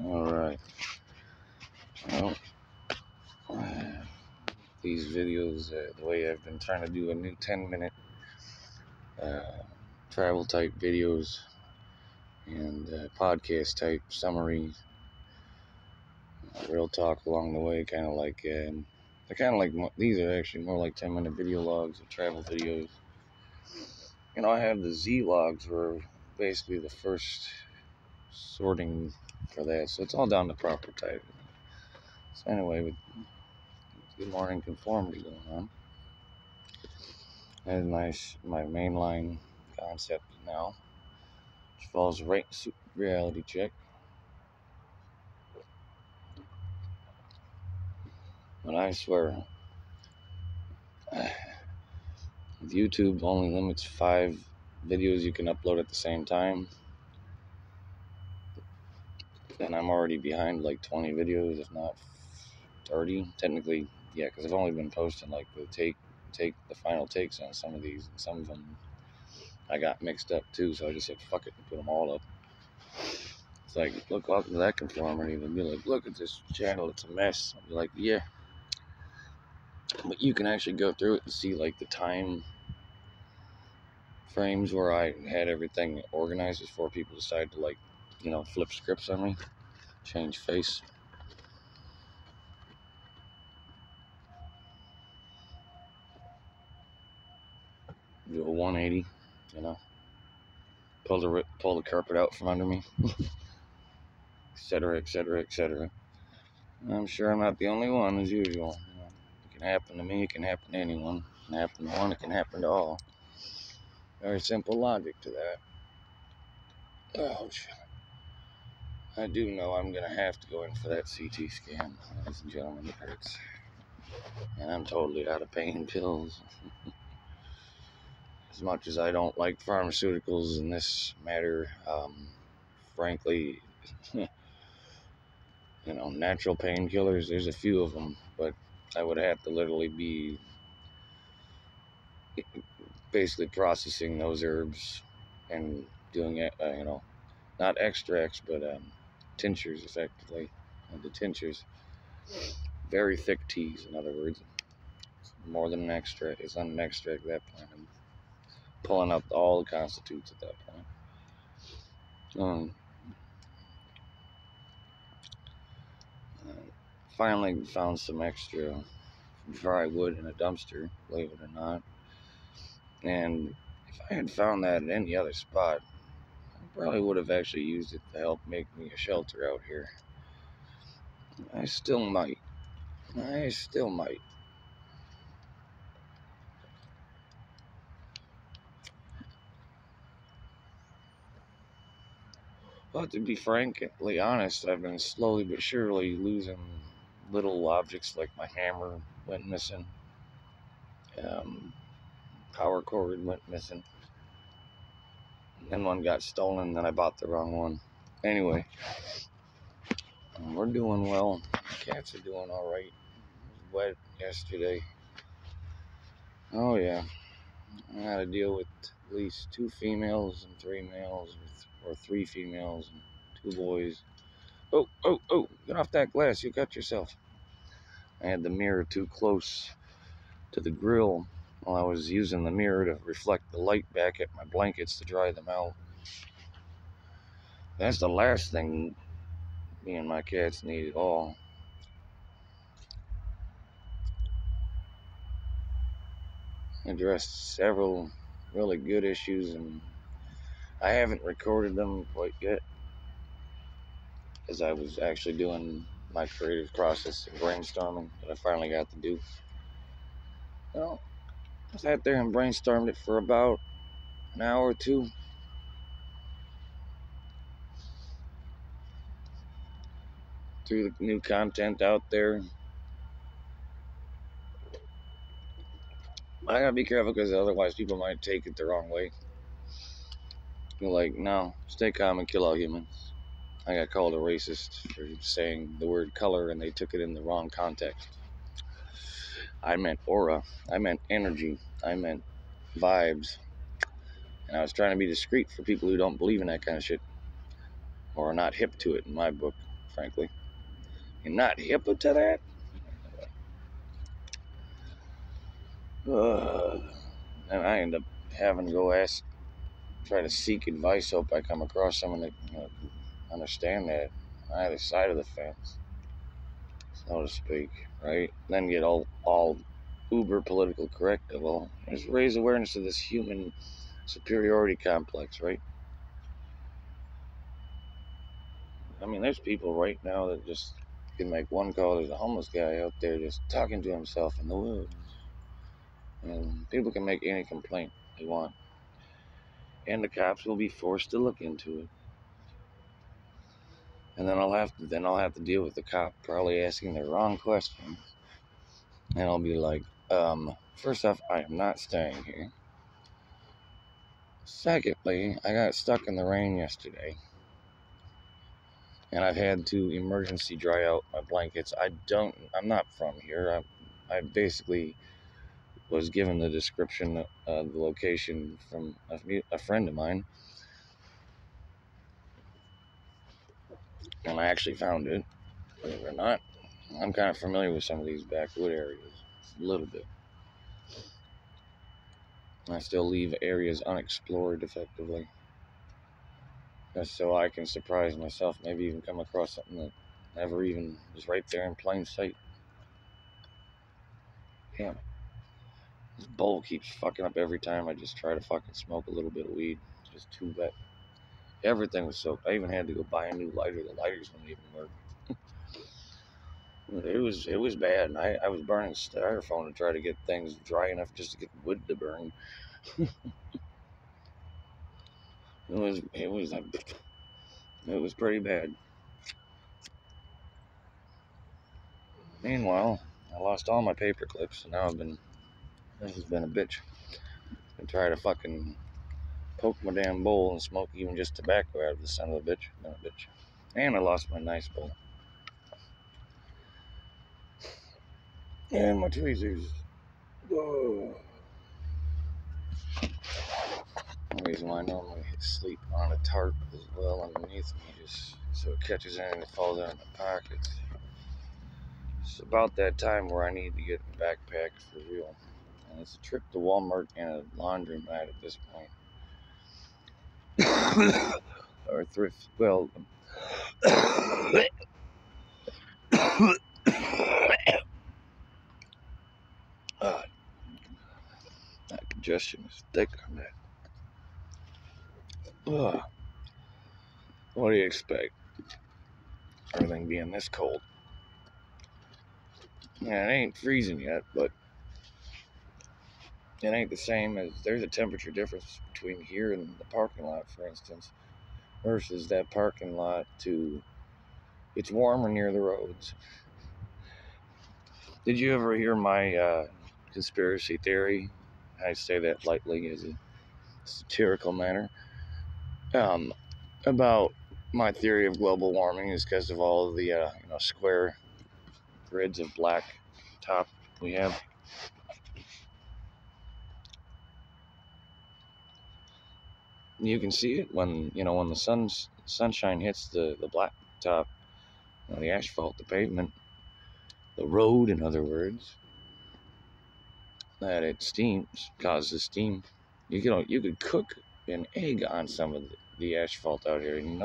Alright, well, these videos, the way I've been trying to do a new 10-minute travel type videos and podcast type summary, real talk along the way, kind of like, these are actually more like 10-minute video logs of travel videos. I have the Z logs were basically the first sorting for that, so it's all down to proper type. So anyway, with good morning conformity going on, and my mainline concept now, which falls right into reality check. But I swear, YouTube only limits 5 videos you can upload at the same time, and I'm already behind like 20 videos, if not 30. Technically, yeah, because I've only been posting like the final takes on some of these, and some of them I got mixed up too, so I just said fuck it and put them all up. It's like, look, welcome to that conformity. They'll be like, look at this channel, it's a mess. I'll be like, yeah. But you can actually go through it and see like the time frames where I had everything organized before people decide to flip scripts on me, change face. Do a 180, pull the carpet out from under me, etc., etc., etc. I'm sure I'm not the only one, as usual. It can happen to me, it can happen to anyone. It can happen to one, it can happen to all. Very simple logic to that. Ouch. I do know I'm going to have to go in for that CT scan, ladies and gentlemen. It hurts. And I'm totally out of pain pills. As much as I don't like pharmaceuticals in this matter, frankly, natural painkillers, there's a few of them, but I would have to literally be basically processing those herbs and doing it, not extracts, but tinctures, effectively. The tinctures, very thick teas, in other words. More than an extract. It's not an extract at that point. I'm pulling up all the constitutes at that point. Finally found some extra dry wood in a dumpster, believe it or not. And if I had found that at any other spot, I probably would have actually used it to help make me a shelter out here. I still might. But to be frankly honest, I've been slowly but surely losing little objects, like my hammer went missing. Power cord went missing. Then one got stolen, then I bought the wrong one. Anyway, we're doing well. The cats are doing alright. It was wet yesterday. Oh yeah. I had to deal with at least 2 females and 3 males, or 3 females and 2 boys. Oh, get off that glass, you cut yourself. I had the mirror too close to the grill while I was using the mirror to reflect the light back at my blankets to dry them out. That's the last thing me and my cats need at all. I addressed several really good issues, and I haven't recorded them quite yet, as I was actually doing my creative process of brainstorming that I finally got to do. Well, I sat there and brainstormed it for about an hour or 2. Threw the new content out there. I gotta be careful, because otherwise people might take it the wrong way. You're like, no, stay calm and kill all humans. I got called a racist for saying the word color, and they took it in the wrong context. I meant aura. I meant energy. I meant vibes. And I was trying to be discreet for people who don't believe in that kind of shit, or are not hip to it, in my book, frankly. You're not hip to that? And I end up having to go try to seek advice. Hope I come across someone that understand that on either side of the fence, so to speak, right? Then get all uber political correct. Well, just raise awareness of this human superiority complex, right? I mean, there's people right now that just can make one call. There's a homeless guy out there just talking to himself in the woods, and people can make any complaint they want, and the cops will be forced to look into it. And then I'll have to deal with the cop probably asking the wrong questions, and I'll be like, first off, I am not staying here. Secondly, I got stuck in the rain yesterday, and I've had to emergency dry out my blankets. I'm not from here. I basically was given the description of the location from a friend of mine, and I actually found it, believe it or not. I'm kind of familiar with some of these backwood areas, a little bit. I still leave areas unexplored effectively, just so I can surprise myself, maybe even come across something that never even was right there in plain sight. Damn, this bowl keeps fucking up every time I just try to fucking smoke a little bit of weed. It's just too wet. Everything was soaked. I even had to go buy a new lighter. The lighters wouldn't even work. It was bad, and I was burning styrofoam to try to get things dry enough just to get wood to burn. It was pretty bad. Meanwhile, I lost all my paper clips, and now this has been a bitch. I try to fucking poke my damn bowl and smoke even just tobacco out of the son of a bitch. Been a bitch. And I lost my nice bowl. And my tweezers. Oh. The reason why I normally sleep on a tarp as well underneath me, just so it catches anything that falls out of my pockets. It's about that time where I need to get a backpack for real. And it's a trip to Walmart and a laundromat at this point. Or thrift. Well, that congestion is thick on that. What do you expect? Everything being this cold. Yeah, it ain't freezing yet, but it ain't the same as there's a temperature difference between here and the parking lot, for instance, versus that parking lot to it's warmer near the roads. Did you ever hear my conspiracy theory? I say that lightly as a satirical manner. About my theory of global warming is because of all of the square grids of black top we have. You can see it when the sunshine hits the black top, the asphalt, the pavement, the road, in other words. That it steams, causes steam. You could cook an egg on some of the asphalt out here, and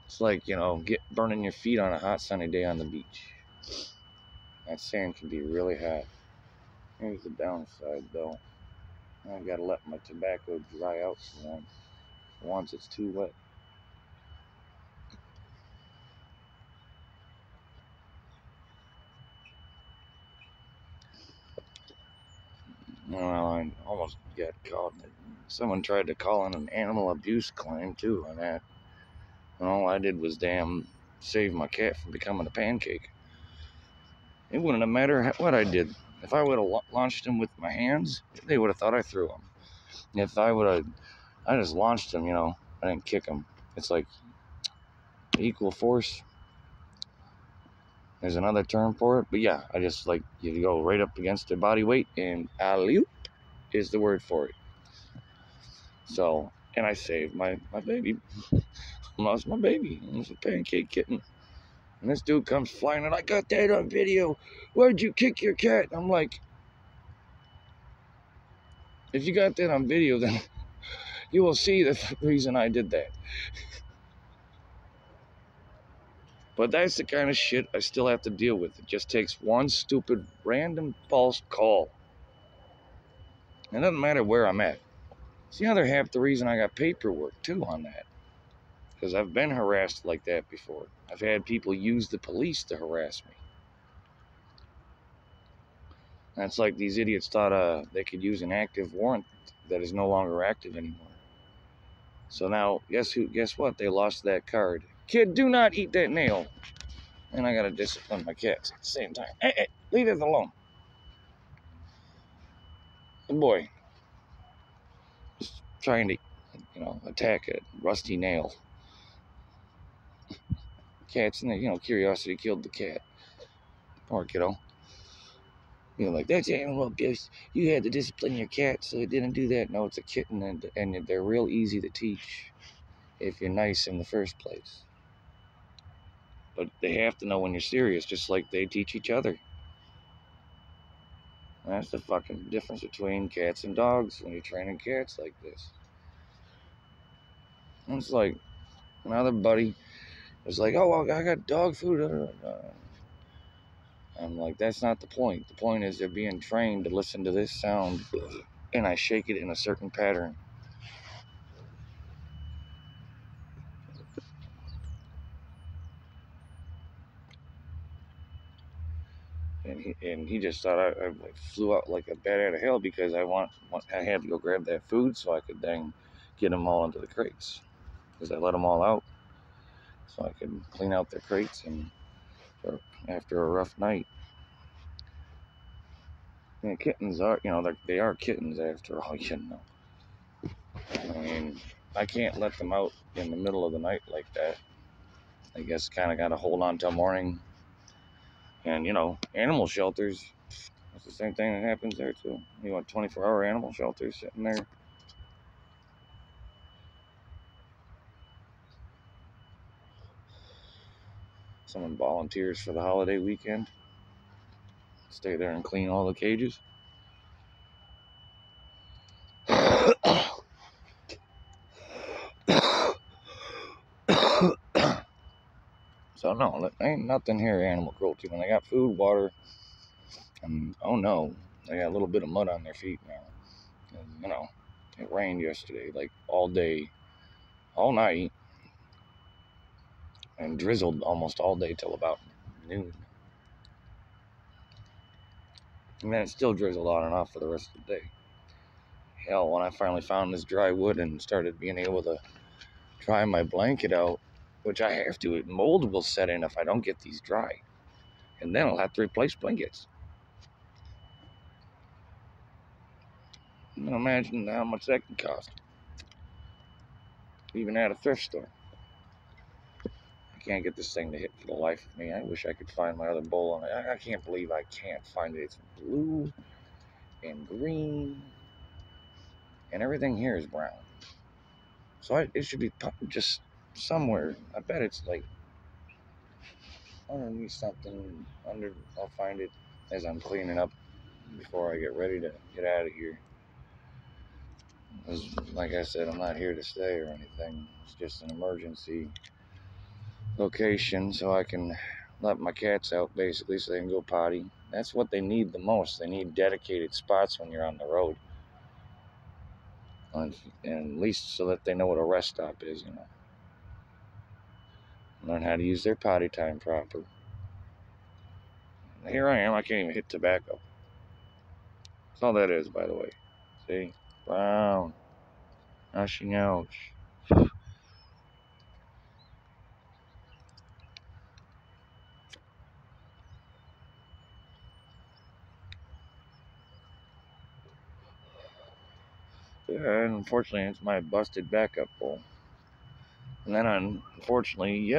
it's like burning your feet on a hot sunny day on the beach. That sand can be really hot. Here's the downside, though. I gotta let my tobacco dry out for once. For once, it's too wet. Well, I almost got caught. Someone tried to call in an animal abuse claim, too, on that. And all I did was save my cat from becoming a pancake. It wouldn't have mattered what I did. If I would have launched him with my hands, they would have thought I threw him. If I just launched him, I didn't kick him. It's like equal force. There's another term for it, but yeah, I just you go right up against their body weight, and alley-oop is the word for it. So, and I saved my baby. lost my baby. It was a pancake kitten. And this dude comes flying, and I got that on video. Why'd you kick your cat? I'm like, if you got that on video, then you will see the reason I did that. But that's the kind of shit I still have to deal with. It just takes one stupid, random, false call. It doesn't matter where I'm at. It's the other half the reason I got paperwork, too, on that. Because I've been harassed like that before. I've had people use the police to harass me. That's like these idiots thought they could use an active warrant that is no longer active anymore. So now, guess what? They lost that card. Kid, do not eat that nail. And I gotta discipline my cats at the same time. Hey, leave it alone. The boy is trying to, attack a rusty nail. Cats, and curiosity killed the cat. Poor kiddo. Like, that's animal abuse. You had to discipline your cat so it didn't do that. No, it's a kitten, and they're real easy to teach if you're nice in the first place. But they have to know when you're serious, just like they teach each other. That's the fucking difference between cats and dogs when you're training cats like this. And it's like, another buddy was like, oh, well, I got dog food. I'm like, that's not the point. The point is they're being trained to listen to this sound, and I shake it in a certain pattern. And he just thought I flew out like a bat out of hell because I had to go grab that food so I could then get them all into the crates, because I let them all out so I could clean out their crates and after a rough night. And kittens are, they are kittens after all, I mean, I can't let them out in the middle of the night like that. I guess kind of got to hold on till morning. And, animal shelters, it's the same thing that happens there, too. You want 24-hour animal shelters sitting there. Someone volunteers for the holiday weekend. Stay there and clean all the cages. So, no, ain't nothing here animal cruelty. When they got food, water, and, oh no, they got a little bit of mud on their feet now. It rained yesterday, like all day, all night, and drizzled almost all day till about noon. And then it still drizzled on and off for the rest of the day. Hell, when I finally found this dry wood and started being able to dry my blanket out, which I have to, mold will set in if I don't get these dry. And then I'll have to replace blankets. Imagine how much that can cost. Even at a thrift store. I can't get this thing to hit for the life of me. I wish I could find my other bowl on it. I can't believe I can't find it. It's blue and green. And everything here is brown. So it should be just somewhere. I bet it's like underneath something. I'll find it as I'm cleaning up before I get ready to get out of here. Like I said, I'm not here to stay or anything. It's just an emergency location so I can let my cats out, basically, so they can go potty. That's what they need the most. They need dedicated spots when you're on the road. And at least so that they know what a rest stop is, Learn how to use their potty time proper. And here I am. I can't even hit tobacco. That's all that is, by the way. See? Brown. Nothing else. Yeah, and unfortunately, it's my busted backup bowl. And then, unfortunately,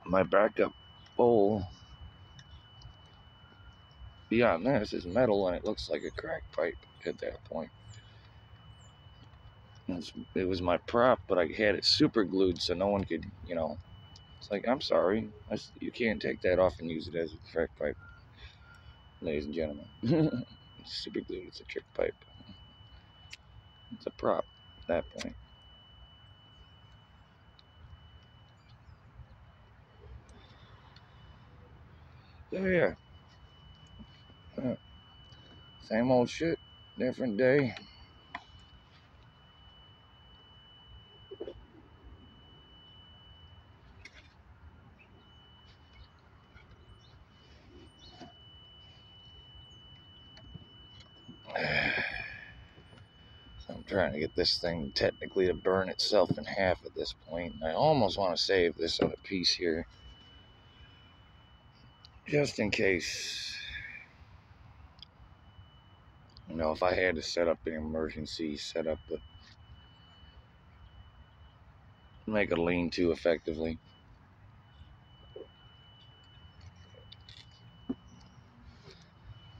my backup bowl beyond this is metal, and it looks like a crack pipe at that point. It was my prop, but I had it super glued so no one could, It's like, I'm sorry, you can't take that off and use it as a crack pipe, ladies and gentlemen. It's super glued. It's a trick pipe. It's a prop at that point. So yeah, same old shit, different day. I'm trying to get this thing technically to burn itself in half at this point. I almost want to save this other piece here, just in case. If I had to set up an emergency setup, but make a lean-to effectively.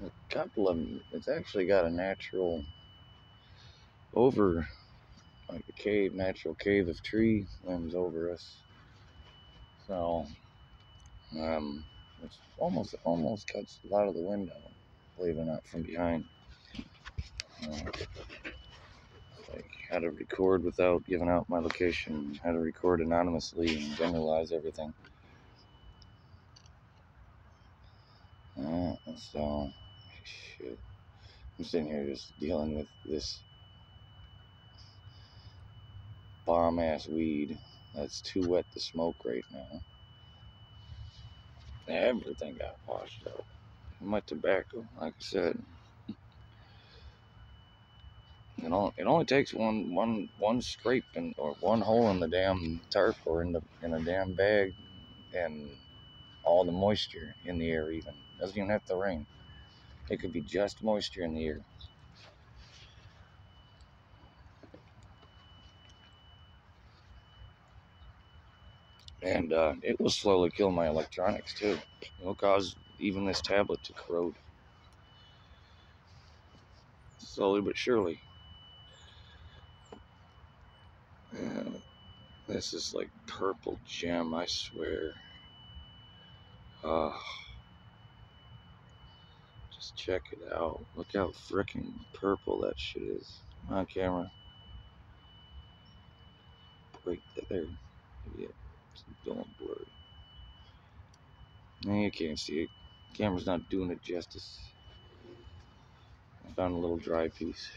A couple of them, it's actually got a natural over, like a cave, natural cave of tree limbs over us. So, it's almost cuts a lot of the wind out, believe it or not, from behind. Like how to record without giving out my location, how to record anonymously and generalize everything. So, shit. I'm sitting here just dealing with this bomb ass weed that's too wet to smoke right now. Everything got washed out. My tobacco, like I said, it only takes one scrape or one hole in the damn tarp or in a damn bag, and all the moisture in the air. Even doesn't even have to rain. It could be just moisture in the air. And it will slowly kill my electronics too. It will cause even this tablet to corrode. Slowly but surely. This is like purple gem, I swear. Just check it out. Look how freaking purple that shit is. On camera. Right there. Yeah, it's going blurry. You can't see it. Camera's not doing it justice. I found a little dry piece.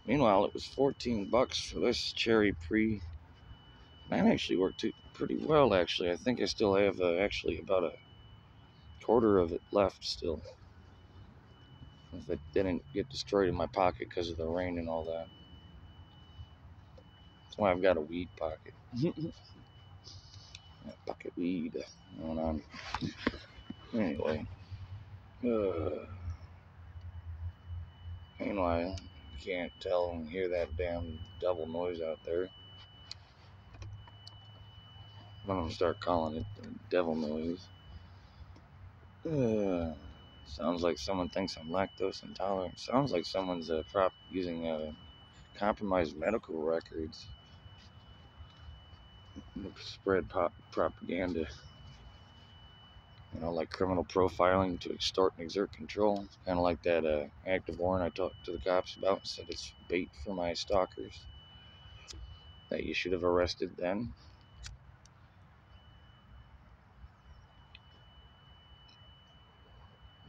Meanwhile, it was $14 for this cherry pre. That actually worked pretty well, actually. I think I still have actually about a quarter of it left still. If it didn't get destroyed in my pocket because of the rain and all that. That's why I've got a weed pocket. Pocket weed going on. Anyway. Meanwhile, you can't tell and hear that damn double noise out there. I'm gonna start calling it the devil noise. Sounds like someone thinks I'm lactose intolerant. Sounds like someone's using compromised medical records to spread propaganda. Like criminal profiling to extort and exert control. Kind of like that active warrant I talked to the cops about and said it's bait for my stalkers that you should have arrested then.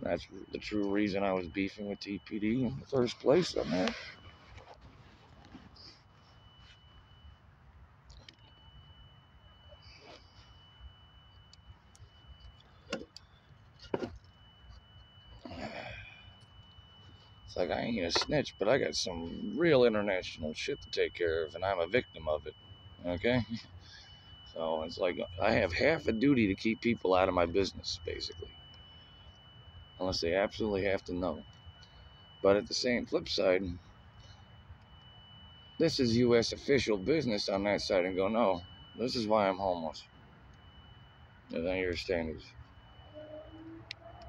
That's the true reason I was beefing with TPD in the first place on that. It's like I ain't a snitch, but I got some real international shit to take care of, and I'm a victim of it. Okay? So it's like I have half a duty to keep people out of my business, basically. Unless they absolutely have to know. But at the same flip side, this is U.S. official business on that side and go, no, this is why I'm homeless. And then your standards.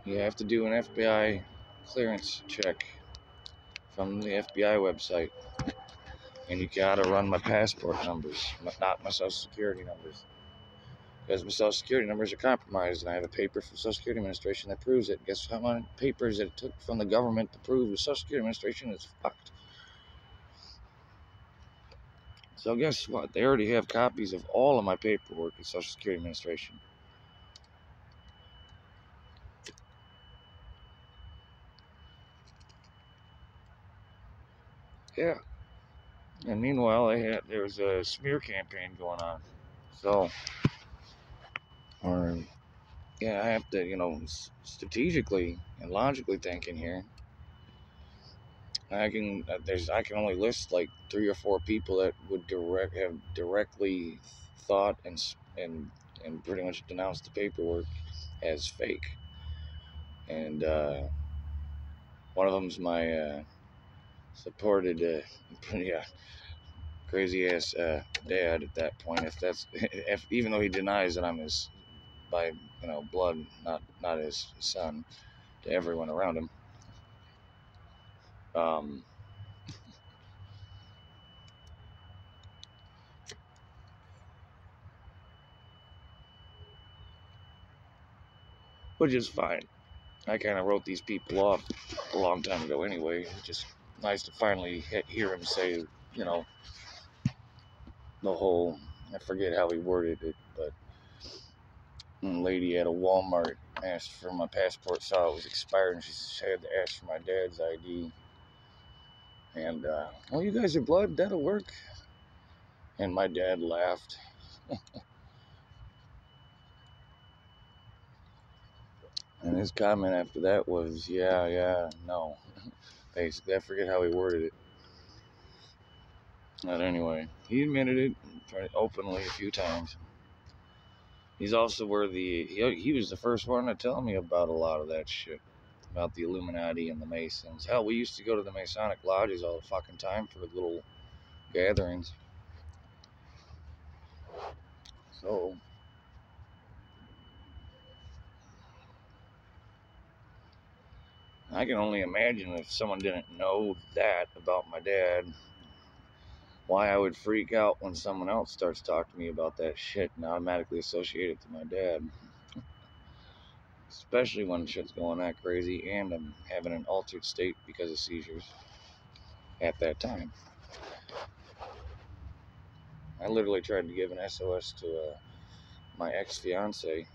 You have to do an FBI clearance check from the FBI website, and you gotta run my passport numbers, not my social security numbers, because my social security numbers are compromised, and I have a paper from Social Security Administration that proves it. Guess how many papers it took from the government to prove the Social Security Administration is fucked? So guess what? They already have copies of all of my paperwork at Social Security Administration. Yeah. And meanwhile, there was a smear campaign going on. So, or yeah, I have to, strategically and logically thinking here. I can only list like 3 or 4 people that would have directly thought and pretty much denounced the paperwork as fake. And one of them's my supported pretty crazy ass dad at that point. If even though he denies that I'm his by blood, not his son, to everyone around him. Um, which is fine. I kind of wrote these people off a long time ago anyway. It's just nice to finally hear him say, the whole, I forget how he worded it, but a lady at a Walmart asked for my passport, saw it was expired, and she had to ask for my dad's ID. And, well, you guys are blood, that'll work. And my dad laughed. And his comment after that was, yeah, no. Basically, I forget how he worded it. But anyway, he admitted it openly a few times. He's also he was the first one to tell me about a lot of that shit. About the Illuminati and the Masons. Hell, we used to go to the Masonic lodges all the fucking time for little gatherings. So, I can only imagine if someone didn't know that about my dad, why I would freak out when someone else starts talking to me about that shit and automatically associate it to my dad. Especially when shit's going that crazy and I'm having an altered state because of seizures at that time. I literally tried to give an SOS to my ex-fiance,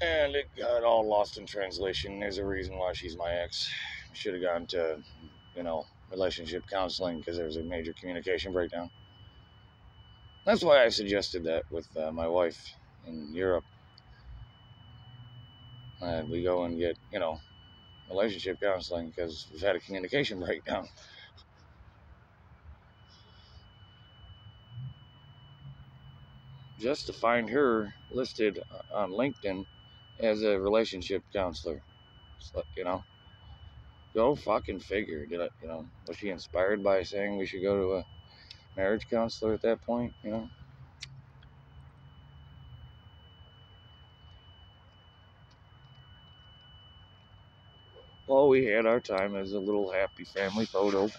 and it got all lost in translation. There's a reason why she's my ex. Should have gone to, relationship counseling because there was a major communication breakdown. That's why I suggested that with my wife in Europe. We go and get, relationship counseling because we've had a communication breakdown. Just to find her listed on LinkedIn as a relationship counselor. So, go fucking figure. Was she inspired by saying we should go to a marriage counselor at that point? Well, we had our time as a little happy family photo.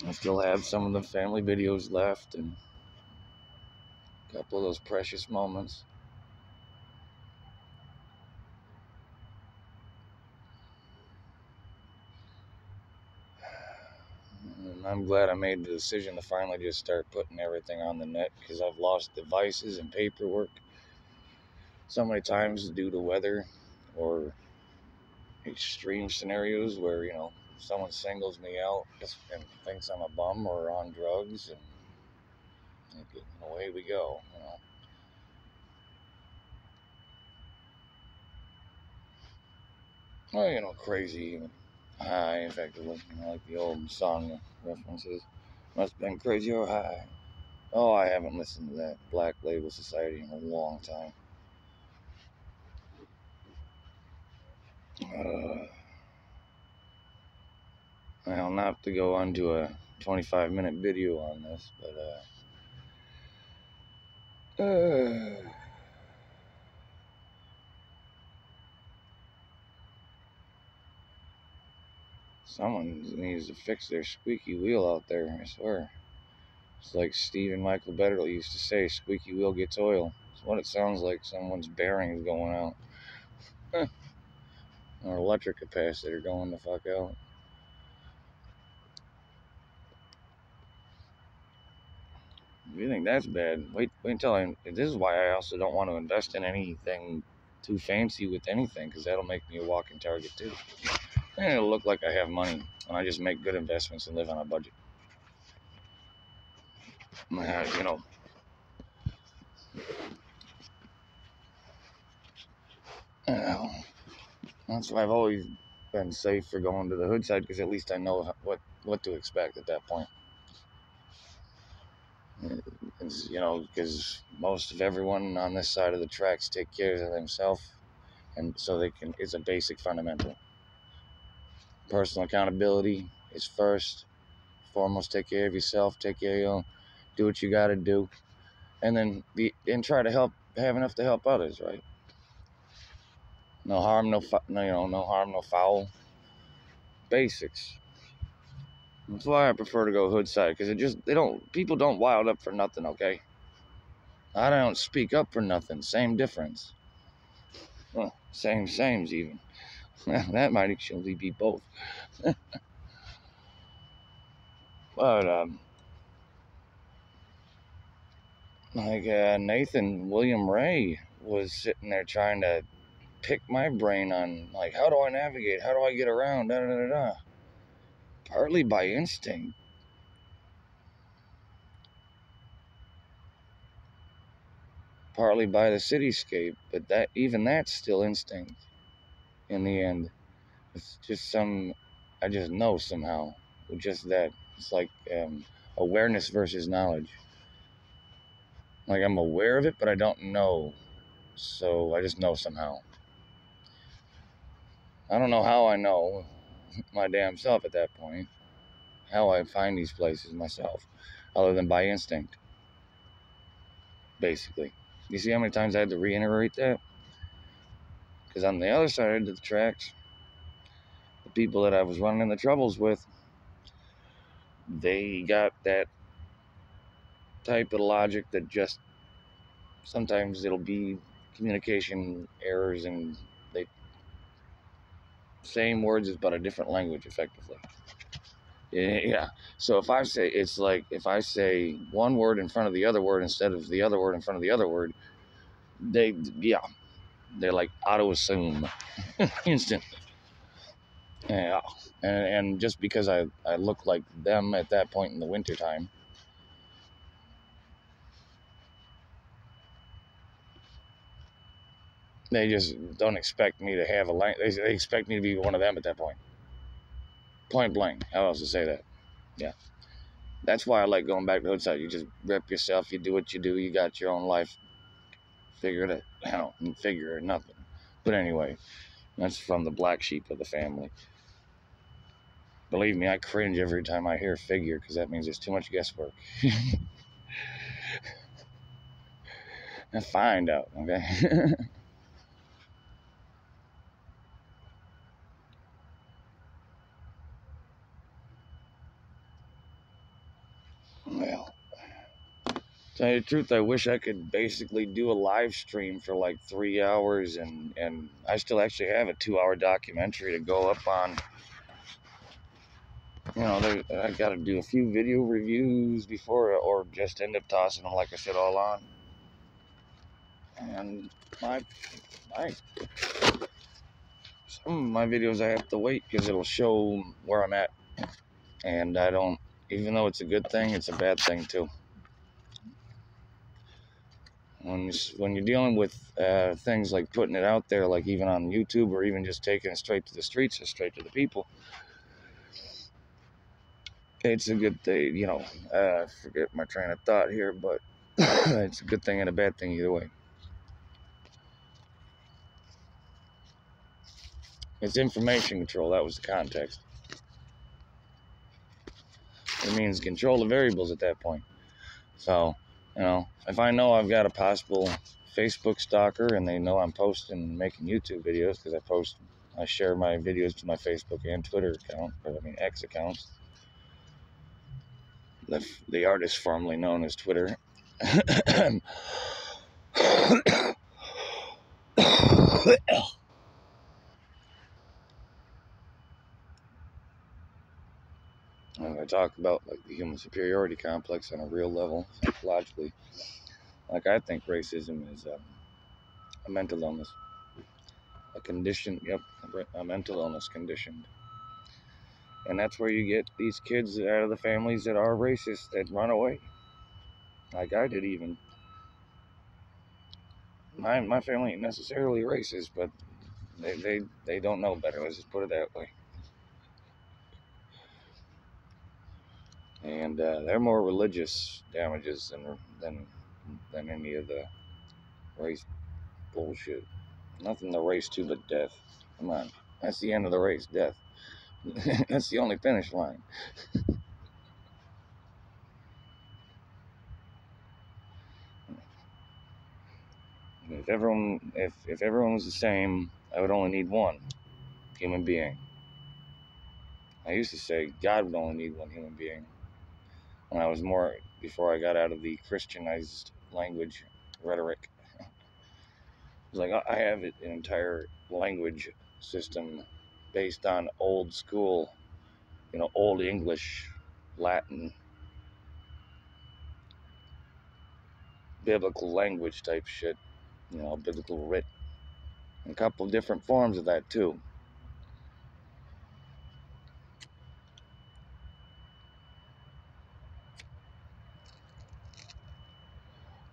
I still have some of the family videos left and a couple of those precious moments. And I'm glad I made the decision to finally just start putting everything on the net because I've lost devices and paperwork so many times due to weather or extreme scenarios where, someone singles me out and thinks I'm a bum or on drugs, and away we go. Well, crazy, high, effectively, like the old song references. Must have been crazy or high. Oh, I haven't listened to that Black Label Society in a long time. Well, not to go on to a 25-minute video on this, but Someone needs to fix their squeaky wheel out there, I swear. It's like Stephen Michael Betterly used to say, squeaky wheel gets oil. It's what it sounds like, someone's bearing is going out. Or electric capacitor going the fuck out. If you think that's bad, wait until this is why I also don't want to invest in anything too fancy with anything, because that'll make me a walking target too. And it'll look like I have money, and I just make good investments and live on a budget. You know. That's why I've always been safe for going to the hood side, because at least I know what to expect at that point. You know, because most of everyone on this side of the tracks take care of themselves, and so they can. It's a basic fundamental. Personal accountability is first, foremost. Take care of yourself. Take care of your own. Do what you got to do, and then try to have enough to help others. Right? No harm, no harm, no foul. Basics. That's why I prefer to go hood side, because people don't wild up for nothing. Okay. I don't speak up for nothing. Same difference. Well, sames even. That might actually be both. But Nathan William Ray was sitting there trying to pick my brain on, like, how do I navigate? How do I get around? Da, da, da, da. Partly by instinct. Partly by the cityscape, but that's still instinct in the end. It's just I just know somehow. Just that. It's like awareness versus knowledge. Like, I'm aware of it, but I don't know. So I just know somehow. I don't know how I know my damn self at that point. How I find these places myself, other than by instinct. Basically. You see how many times I had to reiterate that? Because on the other side of the tracks, the people that I was running into troubles with, they got that type of logic that just sometimes it'll be communication errors, and they same words but a different language effectively. Yeah. So if I say one word in front of the other word instead of the other word in front of the other word, they're like auto assume instantly. Yeah. And just because I look like them at that point in the wintertime, they just don't expect me to have a language. They expect me to be one of them at that point. Point blank. How else to say that? Yeah. That's why I like going back to Hoodside. You just rep yourself. You do what you do. You got your own life. Figure it out. Figure nothing. But anyway, that's from the black sheep of the family. Believe me, I cringe every time I hear figure, because that means there's too much guesswork. I find out, okay? Well, tell you the truth, I wish I could basically do a live stream for like 3 hours, and I still actually have a 2-hour documentary to go up on. You know, I got to do a few video reviews before, or just end up tossing them, like I said, all on. And some of my videos I have to wait, because it'll show where I'm at, and I don't. Even though it's a good thing, it's a bad thing too. When you're dealing with things like putting it out there, like even on YouTube, or even just taking it straight to the streets or straight to the people, it's a good thing. You know, I forget my train of thought here, but it's a good thing and a bad thing either way. It's information control. That was the context. It means control the variables at that point. So, you know, if I know I've got a possible Facebook stalker, and they know I'm posting and making YouTube videos, because I post I share my videos to my Facebook and Twitter account, X accounts. The artist formerly known as Twitter. And I talk about like the human superiority complex on a real level, psychologically. Like I think racism is a mental illness, a condition. Yep, a mental illness conditioned. And that's where you get these kids out of the families that are racist that run away. Like I did even. My family ain't necessarily racist, but they don't know better. Let's just put it that way. And they're more religious damages than any of the race bullshit. Nothing to race to but death. Come on, that's the end of the race, death. That's the only finish line. If everyone was the same, I would only need one human being. I used to say God would only need one human being. When I was before I got out of the Christianized language rhetoric. It's like I have an entire language system based on old school, old English, Latin, biblical language type shit, biblical writ. A couple different forms of that too.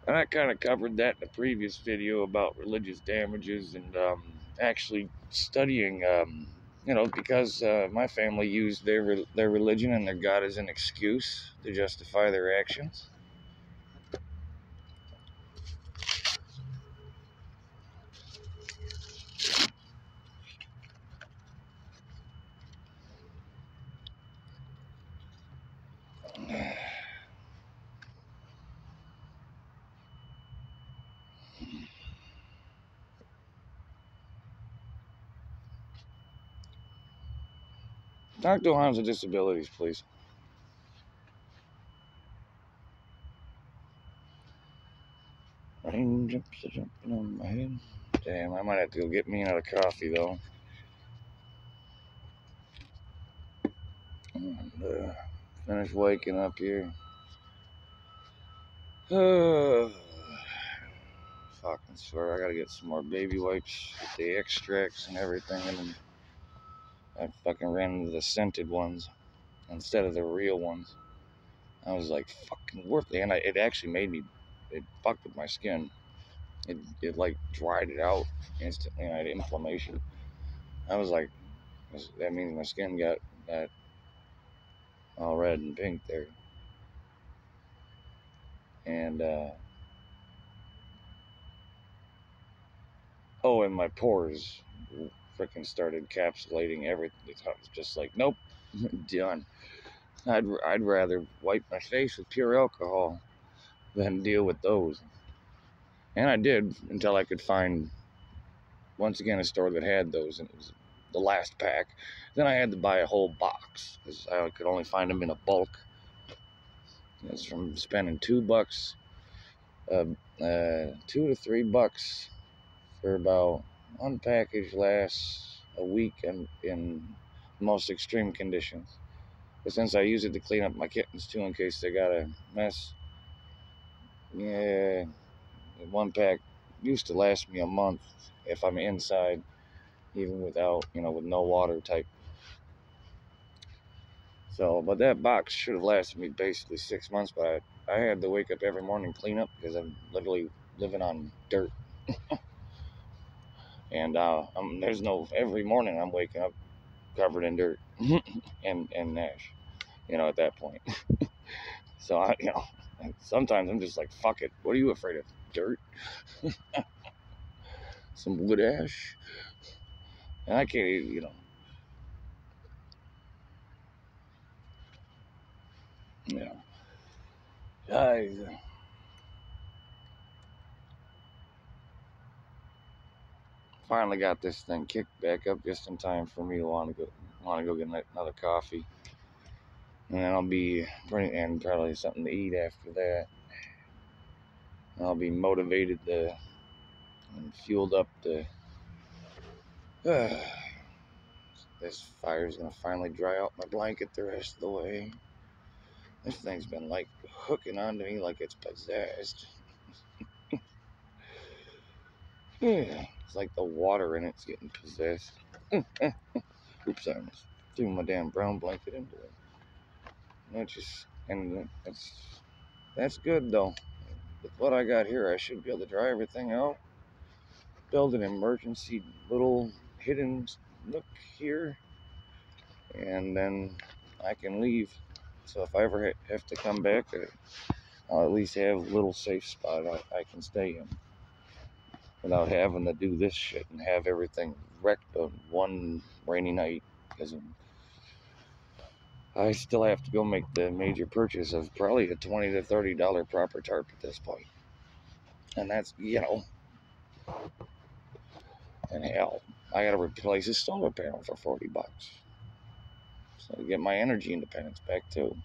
And I kind of covered that in a previous video about religious damages and actually studying, because my family used their religion and their God as an excuse to justify their actions. Talk to harms and disabilities, please. Raindrops are jumping on my head. Damn, I might have to go get me another coffee, though. And, finish waking up here. Fucking swear, I gotta get some more baby wipes, get the extracts and everything, and then I fucking ran into the scented ones instead of the real ones. I was like, fucking worth it. And it actually it fucked with my skin. It like dried it out instantly, and I had inflammation. I was like, that means my skin got that all red and pink there. And, and my pores freaking started encapsulating everything. I was just like, nope, done. I'd rather wipe my face with pure alcohol than deal with those. And I did until I could find, once again, a store that had those, and it was the last pack. Then I had to buy a whole box because I could only find them in a bulk. It's from spending $2, $2 to $3 for about one package lasts a week in most extreme conditions. But since I use it to clean up my kittens too, in case they got a mess, yeah, one pack used to last me a month if I'm inside, even without, with no water type. So, but that box should have lasted me basically 6 months, but I had to wake up every morning and clean up because I'm literally living on dirt. And every morning I'm waking up covered in dirt and ash, at that point. So, sometimes I'm just like, fuck it. What are you afraid of? Dirt? Some wood ash? And I can't even, guys. finally got this thing kicked back up just in time for me to want to go get another coffee, and then I'll be and probably something to eat after that. And I'll be motivated and fueled up to. This fire's gonna finally dry out my blanket the rest of the way. This thing's been like hooking onto me like it's possessed. Yeah, it's like the water in it's getting possessed. Oops, I almost threw my damn brown blanket into it. That's good though. With what I got here, I should be able to dry everything out. Build an emergency little hidden nook here, and then I can leave. So if I ever have to come back, I'll at least have a little safe spot I can stay in without having to do this shit and have everything wrecked on one rainy night, because I still have to go make the major purchase of probably a $20 to $30 proper tarp at this point. And that's, and hell, I gotta replace a solar panel for $40. So to get my energy independence back too.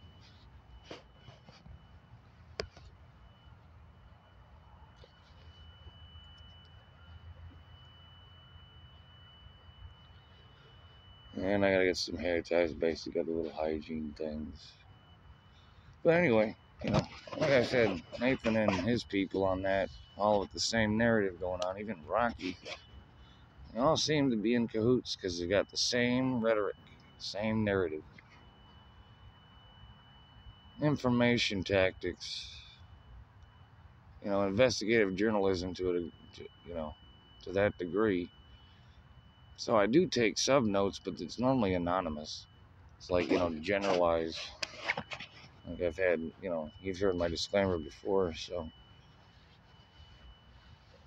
And I gotta get some hair ties, basically other little hygiene things. But anyway, like I said, Nathan and his people on that, all with the same narrative going on, even Rocky, they all seem to be in cahoots because they got the same rhetoric, same narrative. Information tactics, investigative journalism to that degree. So I do take sub notes, but it's normally anonymous. It's like, generalized. Like I've had, you've heard my disclaimer before, so,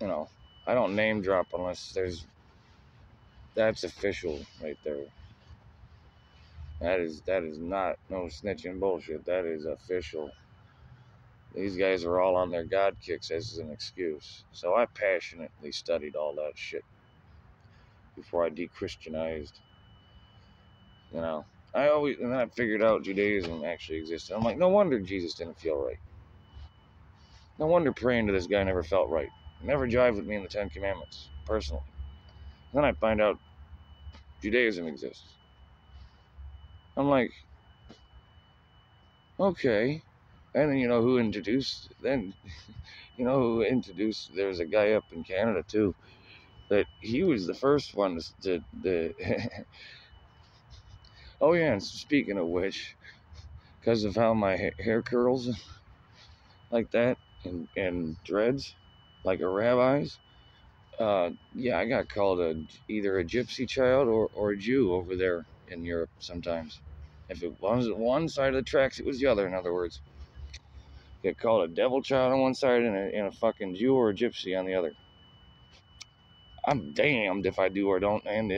I don't name drop unless that's official right there. That is not no snitching bullshit. That is official. These guys are all on their God kicks as an excuse. So I passionately studied all that shit before I de-Christianized. And then I figured out Judaism actually existed. I'm like, no wonder Jesus didn't feel right. No wonder praying to this guy never felt right. It never jived with me in the Ten Commandments, personally. Then I find out Judaism exists. I'm like, okay. And then who introduced, there's a guy up in Canada too, that he was the first one to oh yeah, and speaking of which, because of how my hair curls like that and dreads like a rabbi's, yeah, I got called either a gypsy child or a Jew over there in Europe sometimes. If it wasn't one side of the tracks, it was the other, in other words. Get called a devil child on one side and a fucking Jew or a gypsy on the other. I'm damned if I do or don't, and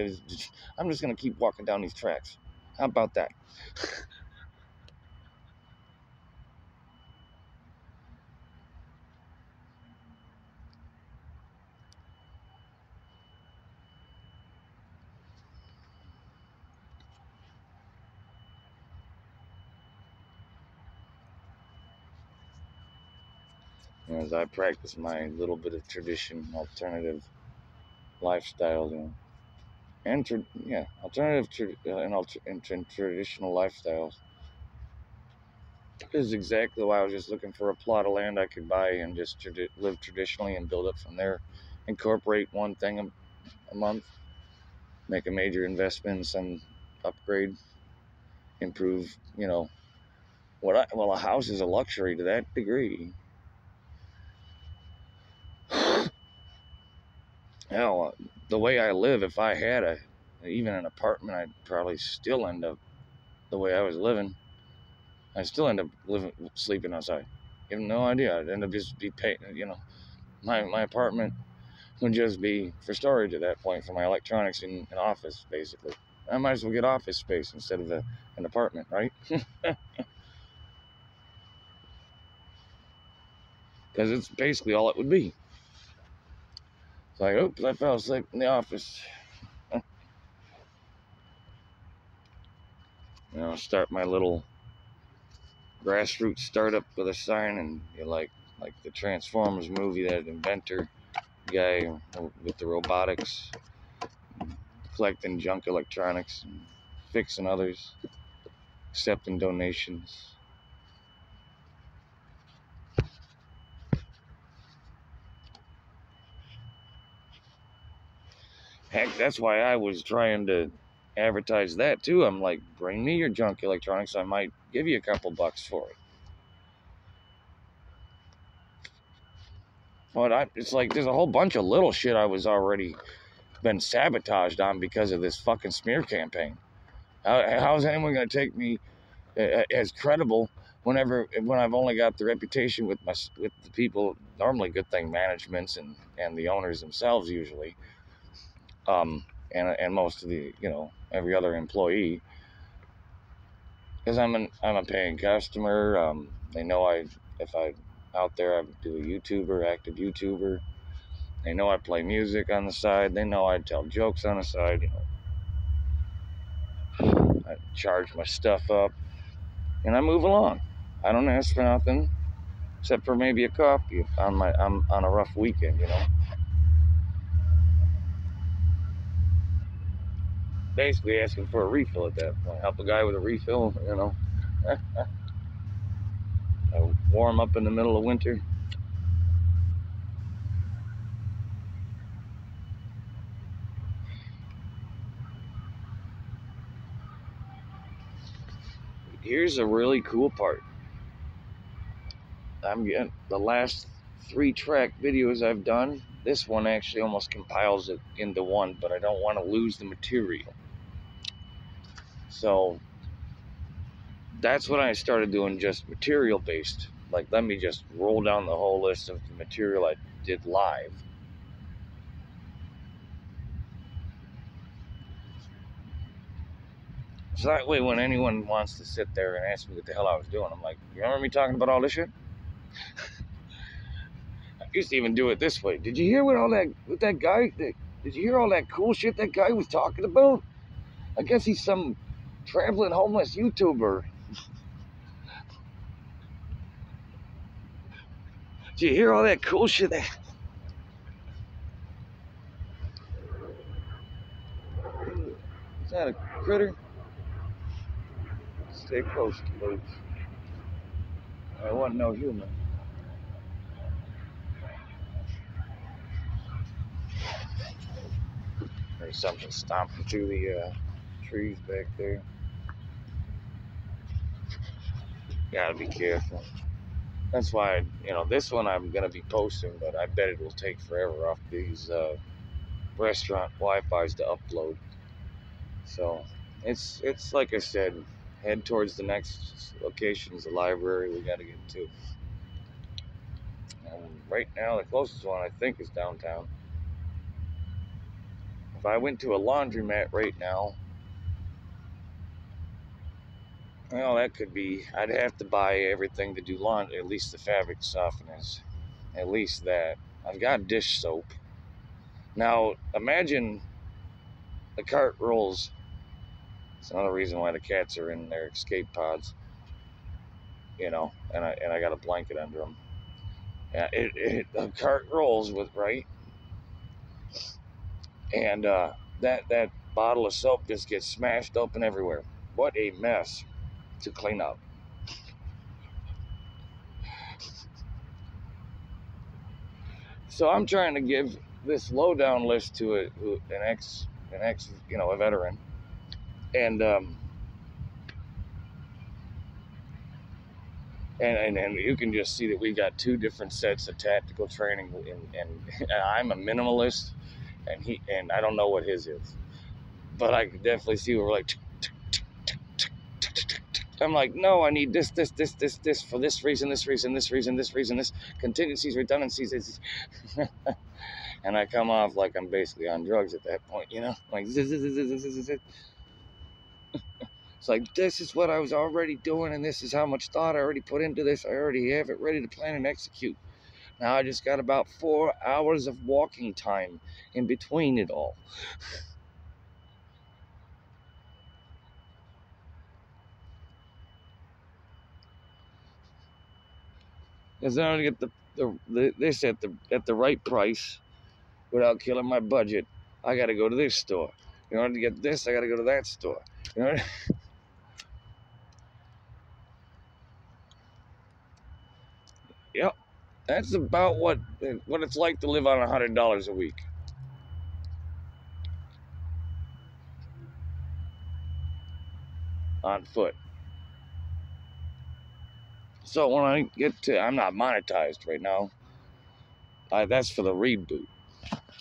I'm just going to keep walking down these tracks. How about that? As I practice my little bit of tradition, alternative lifestyles, and traditional lifestyles. This is exactly why I was just looking for a plot of land I could buy and just live traditionally and build up from there. Incorporate one thing a month, make a major investment in some upgrade, improve, a house is a luxury to that degree. Hell, the way I live, if I had even an apartment, I'd probably still end up the way I was living. I still end up sleeping outside. You have no idea. I'd end up just be paying, my apartment would just be for storage at that point for my electronics in an office, basically. I might as well get office space instead of an apartment, right? Because it's basically all it would be. It's like, oops, I fell asleep in the office. Start my little grassroots startup with a sign, and you're like the Transformers movie, that inventor guy with the robotics, collecting junk electronics and fixing others, accepting donations. Heck, that's why I was trying to advertise that too. I'm like, bring me your junk electronics, I might give you a couple bucks for it. But it's like there's a whole bunch of little shit I was already been sabotaged on because of this fucking smear campaign. How is anyone going to take me as credible when I've only got the reputation with the people, normally good thing managements and the owners themselves usually, and most of the every other employee, because I'm a paying customer. They know if I out there I do a active YouTuber. They know I play music on the side. They know I tell jokes on the side. I charge my stuff up, and I move along. I don't ask for nothing, except for maybe a coffee on a rough weekend. Basically asking for a refill at that point. Help a guy with a refill. I warm up in the middle of winter. Here's a really cool part. I'm getting the last 3-track videos I've done. This one actually almost compiles it into one, but I don't want to lose the material. So that's when I started doing just material based. Like, let me just roll down the whole list of the material I did live. So that way, when anyone wants to sit there and ask me what the hell I was doing, I'm like, you remember me talking about all this shit? I used to even do it this way. Did you hear what that guy? Did you hear all that cool shit that guy was talking about? I guess he's some traveling homeless YouTuber. Did you hear all that cool shit? Is that a critter? Stay close to those. I want no human. There's something stomping through the trees back there. Gotta be careful. That's why, this one I'm gonna be posting, but I bet it will take forever off these restaurant Wi-Fi's to upload. So it's like I said, head towards the next location is the library we gotta get to. And right now, the closest one I think is downtown. If I went to a laundromat right now, well, that could be. I'd have to buy everything to do laundry, at least the fabric softeners, at least that. I've got dish soap. Now, imagine the cart rolls. It's another reason why the cats are in their escape pods, and I got a blanket under them. Yeah, the cart rolls with right, and that bottle of soap just gets smashed open everywhere. What a mess to clean up. So I'm trying to give this lowdown list to an ex, a veteran, and and you can just see that we got 2 different sets of tactical training, and I'm a minimalist, and I don't know what his is, but I can definitely see where we're like. I'm like, no, I need this for this reason, this contingencies, redundancies, and I come off like I'm basically on drugs at that point, like it's like, this is what I was already doing, and this is how much thought I already put into this. I already have it ready to plan and execute. Now I just got about 4 hours of walking time in between it all. Because I don't get this at the right price without killing my budget. I got to go to this store. In order to get this, I got to go to that store. You know? Yep, that's about what it's like to live on $100 a week on foot. So when I get to, I'm not monetized right now. That's for the reboot,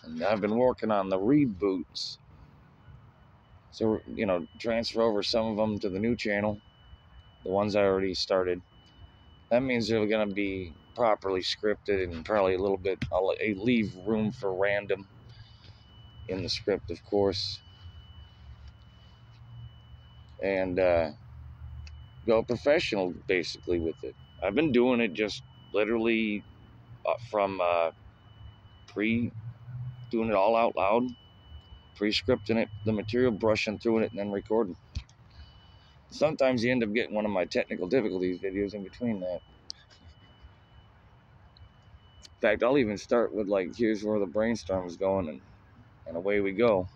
and I've been working on the reboots. So transfer over some of them to the new channel, the ones I already started. That means they're going to be properly scripted and probably a little bit. I'll leave room for random in the script, of course, and go professional basically with it. I've been doing it just literally from doing it all out loud, pre-scripting it, the material, brushing through it, and then recording. Sometimes you end up getting one of my technical difficulties videos in between that. In fact, I'll even start with like, here's where the brainstorm is going, and away we go.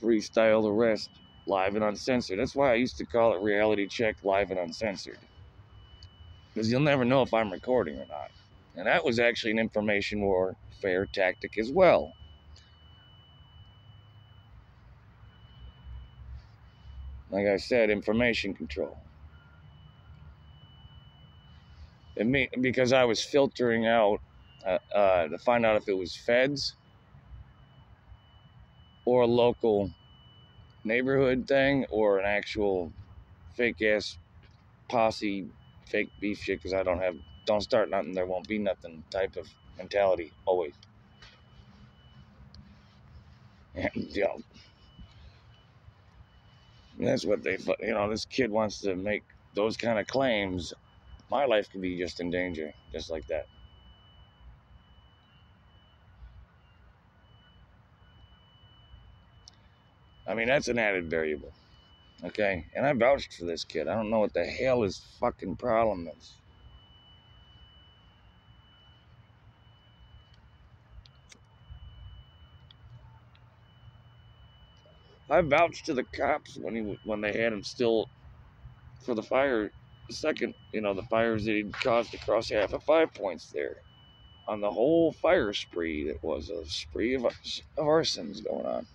Freestyle the rest, live and uncensored. That's why I used to call it Reality Check Live and Uncensored. Because you'll never know if I'm recording or not. And that was actually an information warfare tactic as well. Like I said, information control. Because I was filtering out to find out if it was feds or a local neighborhood thing or an actual fake ass posse, fake beef shit. Because I don't start nothing, there won't be nothing type of mentality always. And that's what this kid wants to make those kind of claims. My life could be just in danger, just like that. I mean, that's an added variable. Okay? And I vouched for this kid. I don't know what the hell his fucking problem is. I vouched to the cops when they had him still for the fire. The fires that he'd caused across half of 5 Points there. On the whole fire spree, that was a spree of arsons going on.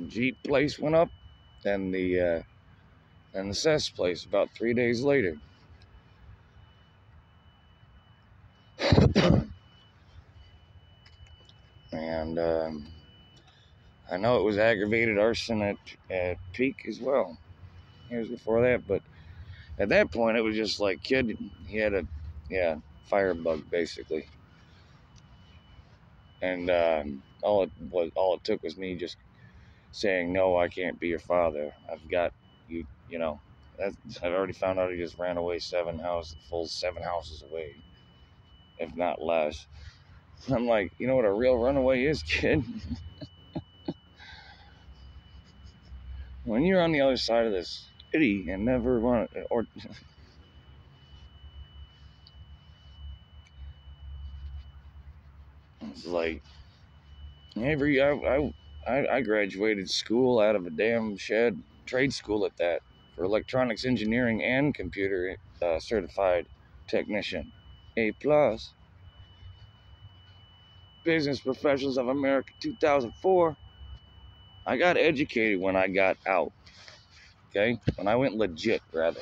Jeep place went up, and the cess place about 3 days later. And I know it was aggravated arson at Peak as well. Years before that, but at that point it was just like, kid, he had a firebug basically, and all it took was me just saying, no, I can't be your father. I've got you. I've already found out he just ran away 7 houses away, if not less. I'm like, you know what a real runaway is, kid? When you're on the other side of this city and never want or it's like I graduated school out of a damn shed, trade school at that, for electronics engineering and computer certified technician, A+. Business Professionals of America 2004. I got educated when I got out. Okay, when I went legit, rather.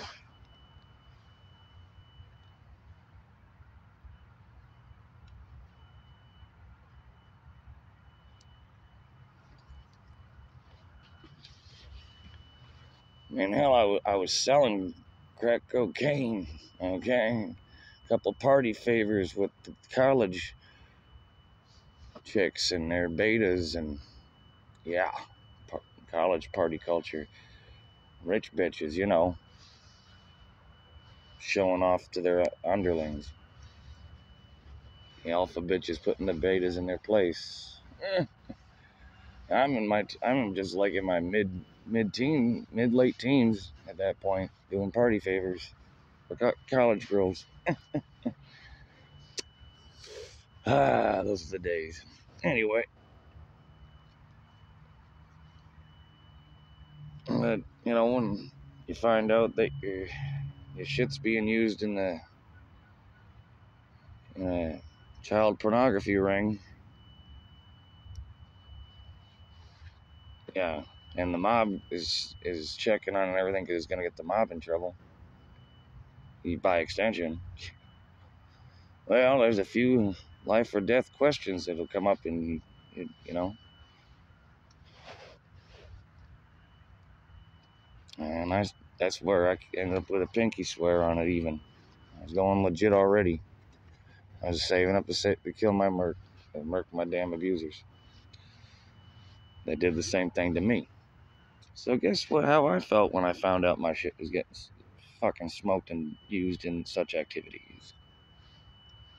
Man, hell, I was selling crack cocaine. Okay, a couple party favors with the college chicks and their betas, and yeah, college party culture. Rich bitches, you know, showing off to their underlings. The alpha bitches putting the betas in their place. I'm just like in my mid late teens at that point, doing party favors for college girls. Those are the days. Anyway, but you know, when you find out that your shit's being used in a child pornography ring, yeah, and the mob is checking on it and everything because it's gonna get the mob in trouble. By extension, well, there's a few life or death questions that'll come up, and you know, and that's where I ended up with a pinky swear on it. Even I was going legit already. I was saving up to kill my merc my damn abusers. They did the same thing to me. So guess what? How I felt when I found out my shit was getting fucking smoked and used in such activities.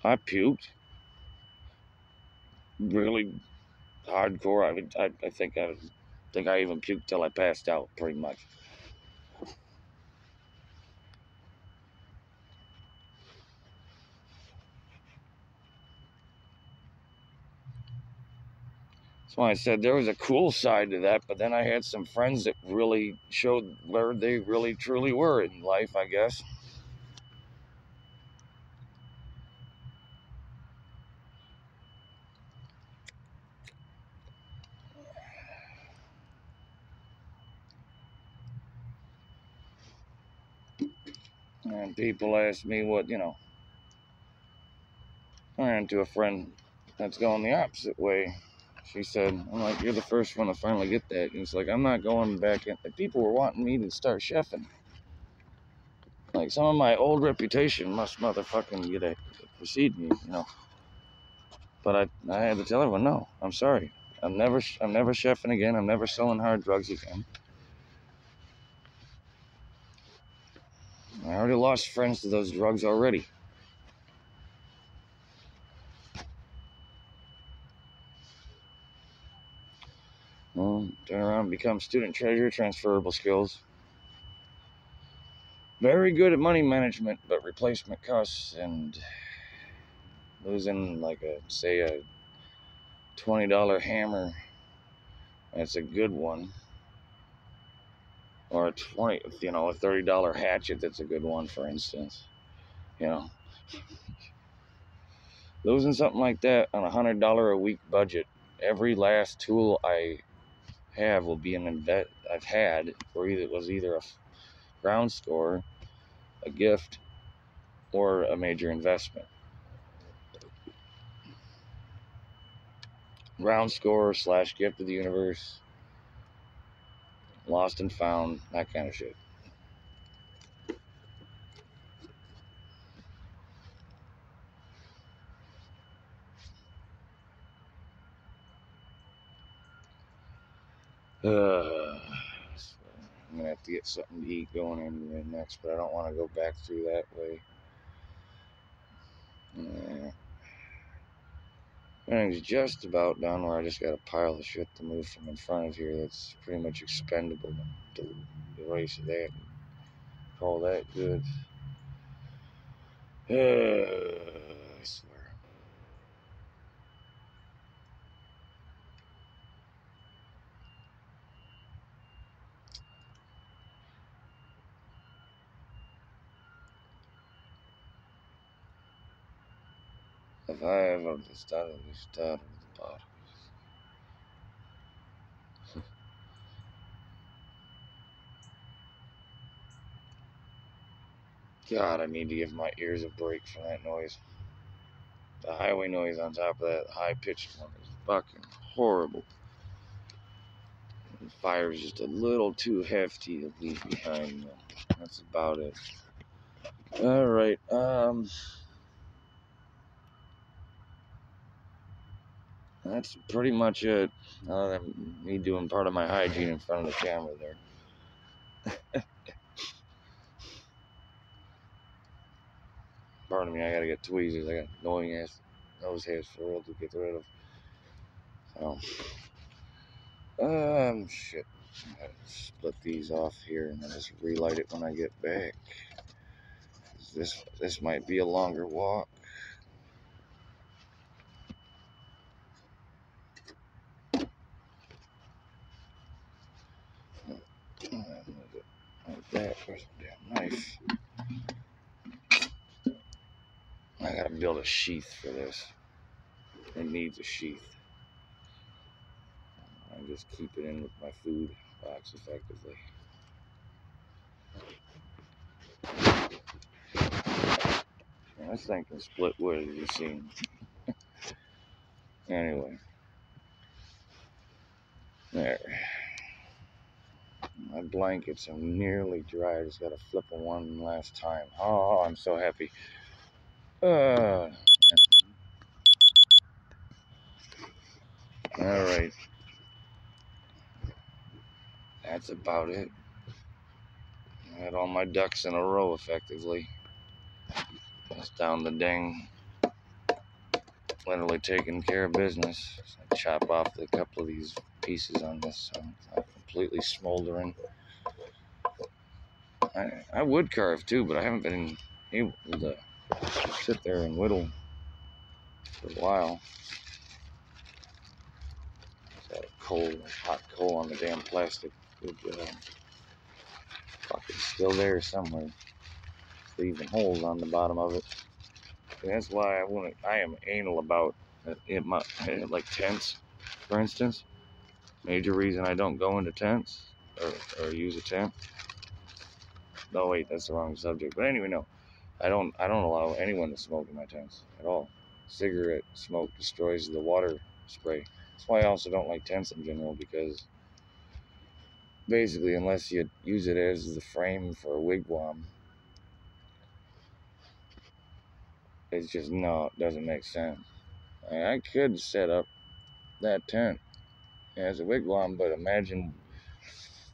I puked. Really hardcore. I think I even puked till I passed out, pretty much. That's why I said there was a cool side to that, but then I had some friends that really showed where they really truly were in life, I guess. And people ask me what, you know, I ran into a friend that's going the opposite way. She said, I'm like, you're the first one to finally get that. And it's like, I'm not going back in. People were wanting me to start chefing. Like, some of my old reputation must motherfucking precede me, you know. But I had to tell everyone, no, I'm sorry. I'm never chefing again. I'm never selling hard drugs again. I already lost friends to those drugs already. Well, turn around and become student treasurer, transferable skills. Very good at money management, but replacement costs and losing like say a $20 hammer, that's a good one. Or a $30 hatchet, that's a good one, for instance. You know, losing something like that on $100 a week budget. Every last tool I have will be I've had, or it was either a ground score, a gift, or a major investment. Ground score / gift of the universe, lost and found, that kind of shit. I'm gonna have to get something to eat going in next, but I don't want to go back through that way. Everything's just about done, where I just got a pile of shit to move from in front of here that's pretty much expendable to erase that. Call that good. I swear. If I ever started at the bottom. God, I need to give my ears a break from that noise. The highway noise on top of that high-pitched one is fucking horrible. The fire is just a little too hefty to leave behind. That's about it. All right. That's pretty much it. Me doing part of my hygiene in front of the camera there. Pardon me, I gotta get tweezers. I got annoying ass nose hairs for real to get rid of. Shit. I gotta split these off here and then just relight it when I get back. This might be a longer walk. Like that. Where's the damn knife? I gotta build a sheath for this. It needs a sheath. I just keep it in with my food box effectively. And this thing can split wood, as you've seen. Anyway. There. My blankets are nearly dry. I just gotta flip them one last time. Oh, I'm so happy. Alright. That's about it. I had all my ducks in a row effectively. Just down the dang. Literally taking care of business. So I chop off a couple of these pieces on this so it's not completely smoldering. I would carve too, but I haven't been able to sit there and whittle for a while. Got a coal, hot coal on the damn plastic. Good job. Fucking still there somewhere. Leaving holes on the bottom of it. And that's why I am anal about like tents, for instance. Major reason I don't go into tents or use a tent. No, wait, that's the wrong subject. But anyway, no, I don't allow anyone to smoke in my tents at all. Cigarette smoke destroys the water spray. That's why I also don't like tents in general, because basically, unless you use it as the frame for a wigwam, it's just, no, it doesn't make sense. I could set up that tent as a wigwam, but imagine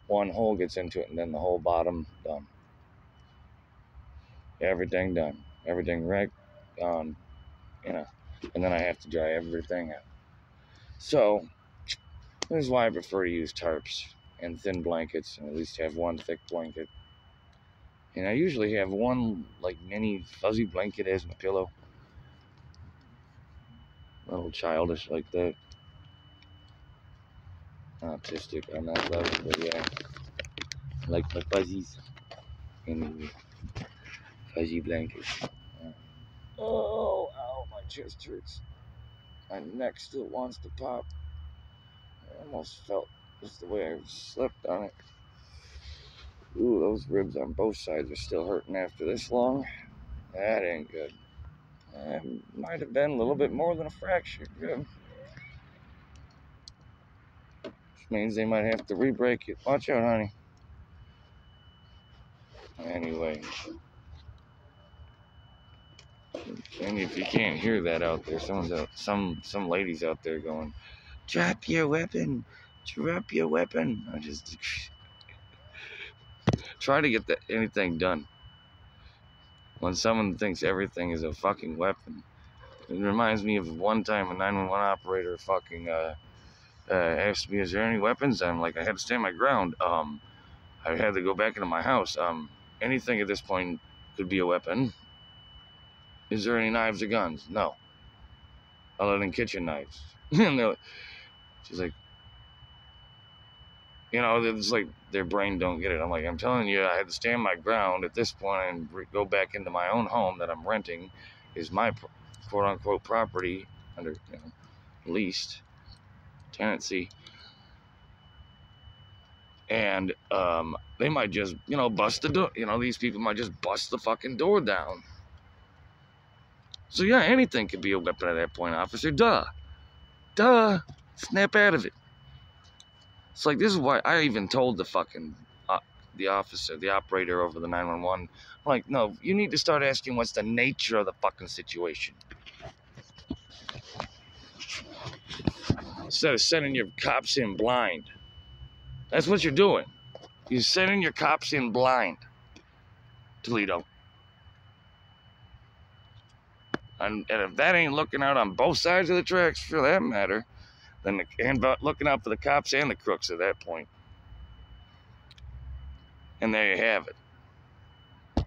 one hole gets into it and then the whole bottom done. Everything done. Everything wrecked, gone, and then I have to dry everything out. So, this is why I prefer to use tarps and thin blankets, and at least have one thick blanket. And I usually have one, like, mini fuzzy blanket as my pillow. A little childish like that. Autistic on that level, but yeah. I like my fuzzies. Anyway, fuzzy blankets. Oh, ow, my chest hurts. My neck still wants to pop. I almost felt just the way I slept on it. Ooh, those ribs on both sides are still hurting after this long. That ain't good. That might have been a little bit more than a fracture. Good. Which means they might have to re-break it. Watch out, honey. Anyway. And if you can't hear that out there, some ladies out there going, "Drop your weapon. Drop your weapon." I just try to get anything done. When someone thinks everything is a fucking weapon. It reminds me of one time a 911 operator fucking asked me, "Is there any weapons?" I'm like, I had to stand my ground. I had to go back into my house. Anything at this point could be a weapon. Is there any knives or guns? No. Other than kitchen knives. And she's like, it's like their brain don't get it. I'm like, I'm telling you, I had to stand my ground at this point and go back into my own home that I'm renting, is my quote unquote property under leased tenancy. And they might just, bust the door. These people might just bust the fucking door down. So yeah, anything could be a weapon at that point, officer. Duh. Snap out of it. It's like, this is why I even told the fucking the officer, the operator over the 911, I'm like, no, you need to start asking what's the nature of the fucking situation. instead of sending your cops in blind. That's what you're doing. You're sending your cops in blind, Toledo. And if that ain't looking out on both sides of the tracks, for that matter, then looking out for the cops and the crooks at that point. And there you have it.